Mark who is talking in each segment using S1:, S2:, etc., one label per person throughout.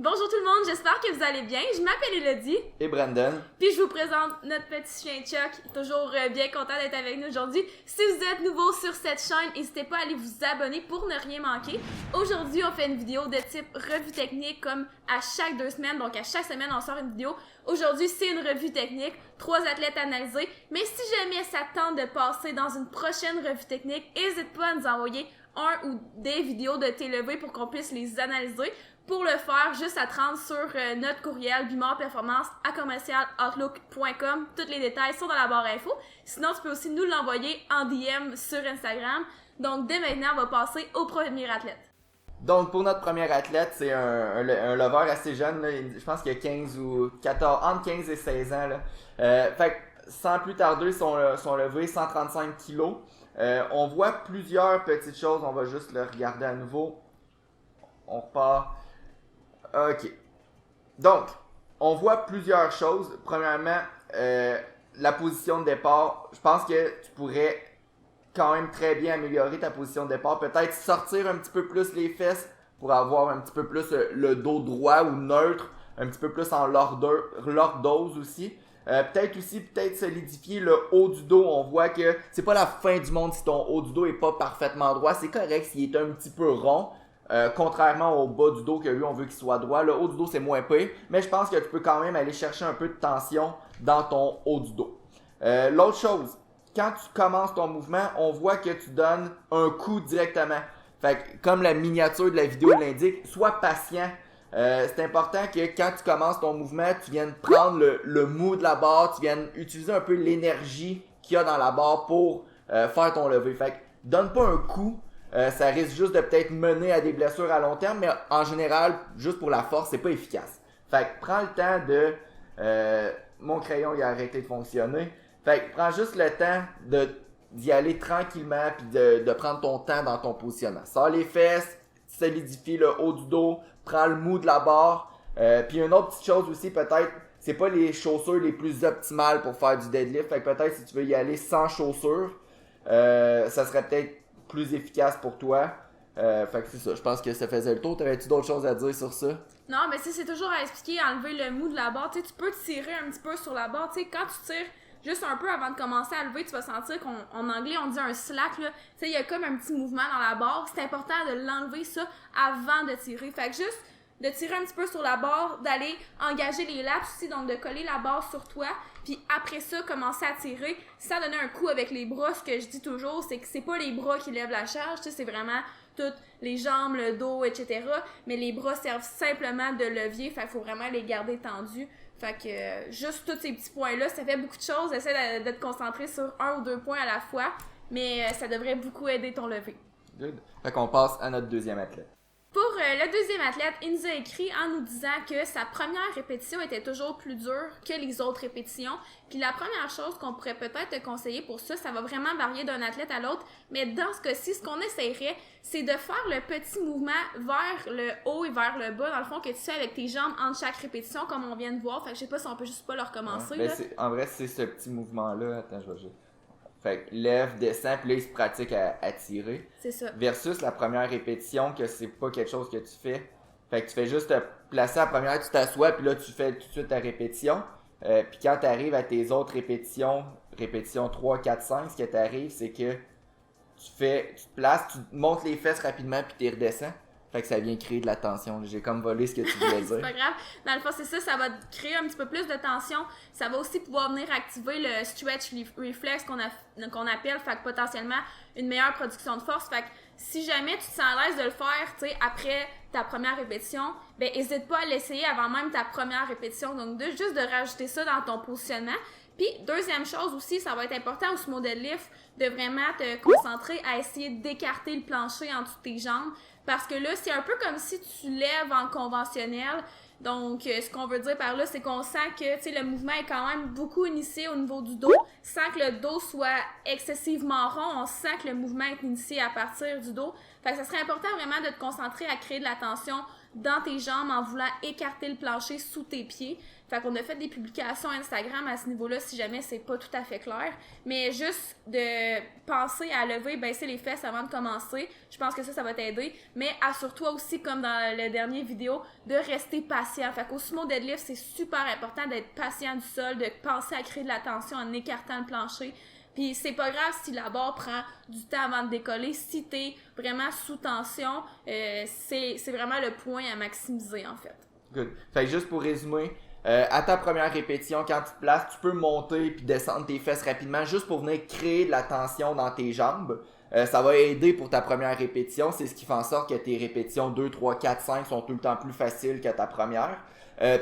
S1: Bonjour tout le monde, j'espère que vous allez bien. Je m'appelle Elodie.
S2: Et Brandon.
S1: Puis je vous présente notre petit chien Chuck, toujours bien content d'être avec nous aujourd'hui. Si vous êtes nouveau sur cette chaîne, n'hésitez pas à aller vous abonner pour ne rien manquer. Aujourd'hui, on fait une vidéo de type revue technique comme à chaque 2 semaines. Donc à chaque semaine, on sort une vidéo. Aujourd'hui, c'est une revue technique, 3 athlètes analysés. Mais si jamais ça tente de passer dans une prochaine revue technique, n'hésite pas à nous envoyer un ou des vidéos de tes levées pour qu'on puisse les analyser. Pour le faire, juste à te rendre sur notre courriel bimorperformance@outlook.com. Tous les détails sont dans la barre info. Sinon, tu peux aussi nous l'envoyer en DM sur Instagram. Donc, dès maintenant, on va passer au premier athlète.
S2: Donc, pour notre premier athlète, c'est un lover assez jeune. Là. Je pense qu'il a 15 ou 14, entre 15 et 16 ans. Là. Fait que, sans plus tarder, son levé 135 kg. On voit plusieurs petites choses. On va juste le regarder à nouveau. On repart. OK. Donc, on voit plusieurs choses. Premièrement, la position de départ. Je pense que tu pourrais quand même très bien améliorer ta position de départ. Peut-être sortir un petit peu plus les fesses pour avoir un petit peu plus le dos droit ou neutre. Un petit peu plus en lordose aussi. Peut-être solidifier le haut du dos. On voit que c'est pas la fin du monde si ton haut du dos est pas parfaitement droit. C'est correct s'il est un petit peu rond. Contrairement au bas du dos que lui on veut qu'il soit droit, le haut du dos c'est moins pire, mais je pense que tu peux quand même aller chercher un peu de tension dans ton haut du dos. L'autre chose, quand tu commences ton mouvement, on voit que tu donnes un coup directement. Fait que, comme la miniature de la vidéo l'indique, sois patient. C'est important que quand tu commences ton mouvement, tu viennes prendre le mou de la barre, tu viennes utiliser un peu l'énergie qu'il y a dans la barre pour faire ton lever. Fait que donne pas un coup. Ça risque juste de peut-être mener à des blessures à long terme, mais en général, juste pour la force, c'est pas efficace. Fait que prends le temps de... mon crayon, il a arrêté de fonctionner. Fait que prends juste le temps d'y aller tranquillement puis de prendre ton temps dans ton positionnement. Sors les fesses, solidifie le haut du dos, prends le mou de la barre. Puis une autre petite chose aussi, peut-être, c'est pas les chaussures les plus optimales pour faire du deadlift. Fait que peut-être si tu veux y aller sans chaussures, ça serait peut-être plus efficace pour toi. Fait que c'est ça, je pense que ça faisait le tour. T'avais-tu d'autres choses à dire sur ça?
S1: Non, mais c'est toujours à expliquer, enlever le mou de la barre. Tu peux tirer un petit peu sur la barre. T'sais, quand tu tires juste un peu avant de commencer à lever, tu vas sentir qu'en anglais, on dit un slack. Il y a comme un petit mouvement dans la barre. C'est important de l'enlever ça avant de tirer. Fait que juste de tirer un petit peu sur la barre, d'aller engager les laps aussi, donc de coller la barre sur toi, puis après ça, commencer à tirer sans donner un coup avec les bras. Ce que je dis toujours, c'est que c'est pas les bras qui lèvent la charge, c'est vraiment toutes les jambes, le dos, etc. Mais les bras servent simplement de levier, fait qu'il faut vraiment les garder tendus. Fait que juste tous ces petits points-là, ça fait beaucoup de choses. Essaie de te concentrer sur 1 ou 2 points à la fois, mais ça devrait beaucoup aider ton lever.
S2: Good. Fait qu'on passe à notre deuxième athlète.
S1: Pour le deuxième athlète, il nous a écrit en nous disant que sa première répétition était toujours plus dure que les autres répétitions. Puis la première chose qu'on pourrait peut-être te conseiller pour ça, ça va vraiment varier d'un athlète à l'autre, mais dans ce cas-ci, ce qu'on essayerait, c'est de faire le petit mouvement vers le haut et vers le bas, dans le fond, que tu fais avec tes jambes entre chaque répétition, comme on vient de voir. Fait que je sais pas si on peut juste pas le recommencer.
S2: Ouais, en vrai, c'est ce petit mouvement-là. Attends, je vais juste... Fait que lève, descend, puis là, il se pratique à tirer.
S1: C'est ça.
S2: Versus la première répétition, que c'est pas quelque chose que tu fais. Fait que tu fais juste te placer à la première, tu t'assois, puis là, tu fais tout de suite ta répétition. Puis quand tu arrives à tes autres répétitions, répétition 3, 4, 5, ce qui t'arrive, c'est que tu te places, tu montes les fesses rapidement, puis tu redescends. Fait que ça vient créer de la tension. J'ai comme volé ce que tu voulais dire.
S1: C'est pas grave. Dans le fond, c'est ça va créer un petit peu plus de tension. Ça va aussi pouvoir venir activer le stretch reflex qu'on appelle, fait que potentiellement une meilleure production de force. Fait que si jamais tu te sens à l'aise de le faire, tu sais, après ta première répétition, ben n'hésite pas à l'essayer avant même ta première répétition. Donc juste de rajouter ça dans ton positionnement. Puis, deuxième chose aussi, ça va être important au sumo deadlift de vraiment te concentrer à essayer d'écarter le plancher en dessous de tes jambes. Parce que là, c'est un peu comme si tu lèves en conventionnel. Donc, ce qu'on veut dire par là, c'est qu'on sent que le mouvement est quand même beaucoup initié au niveau du dos, sans que le dos soit excessivement rond. On sent que le mouvement est initié à partir du dos. Fait que ça serait important vraiment de te concentrer à créer de la tension dans tes jambes en voulant écarter le plancher sous tes pieds. Fait qu'on a fait des publications Instagram à ce niveau-là si jamais c'est pas tout à fait clair. Mais juste de penser à lever, baisser les fesses avant de commencer, je pense que ça va t'aider. Mais assure-toi aussi, comme dans la dernière vidéo, de rester patient. Fait qu'au sumo deadlift, c'est super important d'être patient du sol, de penser à créer de la tension en écartant le plancher. Puis c'est pas grave si la barre prend du temps avant de décoller. Si t'es vraiment sous tension, c'est vraiment le point à maximiser en fait.
S2: Good. Fait que juste pour résumer, à ta première répétition, quand tu te places, tu peux monter puis descendre tes fesses rapidement juste pour venir créer de la tension dans tes jambes. Ça va aider pour ta première répétition. C'est ce qui fait en sorte que tes répétitions 2, 3, 4, 5 sont tout le temps plus faciles que ta première.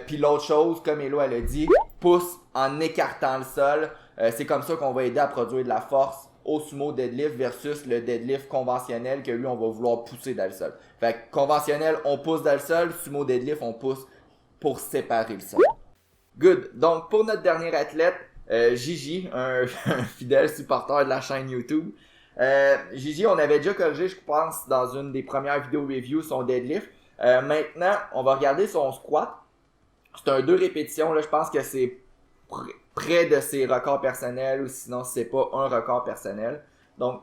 S2: Puis l'autre chose, comme Elo elle a dit, pousse en écartant le sol. C'est comme ça qu'on va aider à produire de la force au sumo deadlift versus le deadlift conventionnel que lui, on va vouloir pousser dans le sol. Fait que conventionnel, on pousse dans le sol. Sumo deadlift, on pousse pour séparer le sol. Good. Donc, pour notre dernier athlète, Gigi, un fidèle supporter de la chaîne YouTube. Gigi, on avait déjà corrigé, je pense, dans une des premières vidéos review, son deadlift. Maintenant, on va regarder son squat. C'est un 2 répétitions, là, je pense que c'est près de ses records personnels, ou sinon c'est pas un record personnel. Donc,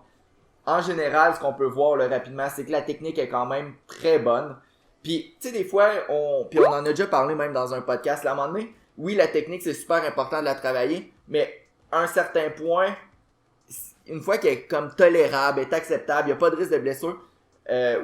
S2: en général, ce qu'on peut voir là, rapidement, c'est que la technique est quand même très bonne. Puis, tu sais, des fois, on en a déjà parlé même dans un podcast, là, à un moment donné, oui, la technique, c'est super important de la travailler, mais à un certain point, une fois qu'elle est comme tolérable, est acceptable, il n'y a pas de risque de blessure,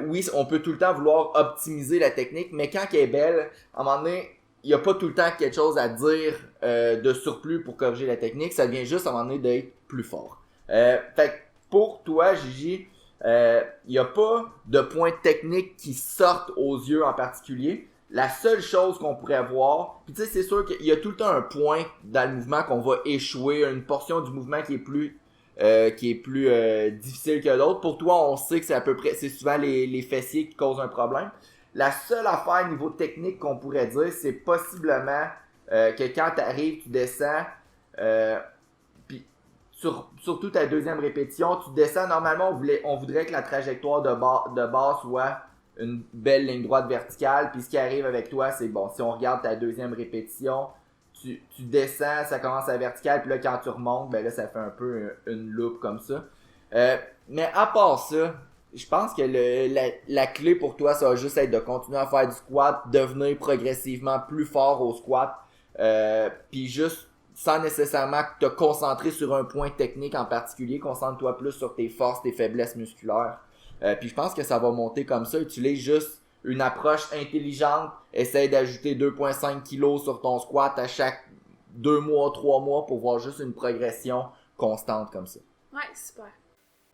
S2: oui, on peut tout le temps vouloir optimiser la technique, mais quand elle est belle, à un moment donné, il n'y a pas tout le temps quelque chose à dire de surplus pour corriger la technique, ça vient juste à un moment donné d'être plus fort. Fait que pour toi, Gigi, il n'y a pas de points techniques qui sortent aux yeux en particulier. La seule chose qu'on pourrait voir, puis tu sais, c'est sûr qu'il y a tout le temps un point dans le mouvement qu'on va échouer, une portion du mouvement qui est plus difficile que l'autre. Pour toi, on sait que c'est à peu près, c'est souvent les fessiers qui causent un problème. La seule affaire niveau technique qu'on pourrait dire, c'est possiblement que quand tu arrives, tu descends, puis surtout ta deuxième répétition, tu descends, normalement on voudrait que la trajectoire de base soit une belle ligne droite verticale, puis ce qui arrive avec toi, c'est bon, si on regarde ta deuxième répétition, tu descends, ça commence à verticale, puis là quand tu remontes, ben là ça fait un peu une loupe comme ça. Mais à part ça, je pense que la clé pour toi, ça va juste être de continuer à faire du squat, devenir progressivement plus fort au squat, puis juste sans nécessairement te concentrer sur un point technique en particulier, concentre-toi plus sur tes forces, tes faiblesses musculaires. Puis je pense que ça va monter comme ça. Utilise juste une approche intelligente. Essaye d'ajouter 2,5 kg sur ton squat à chaque 2 mois, 3 mois pour voir juste une progression constante comme ça.
S1: Ouais, super.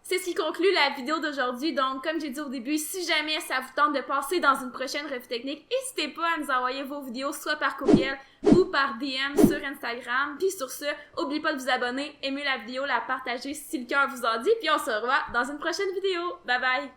S1: C'est ce qui conclut la vidéo d'aujourd'hui. Donc, comme j'ai dit au début, si jamais ça vous tente de passer dans une prochaine revue technique, n'hésitez pas à nous envoyer vos vidéos, soit par courriel ou par DM sur Instagram. Puis sur ce, n'oubliez pas de vous abonner, aimer la vidéo, la partager si le cœur vous en dit. Puis on se revoit dans une prochaine vidéo. Bye bye!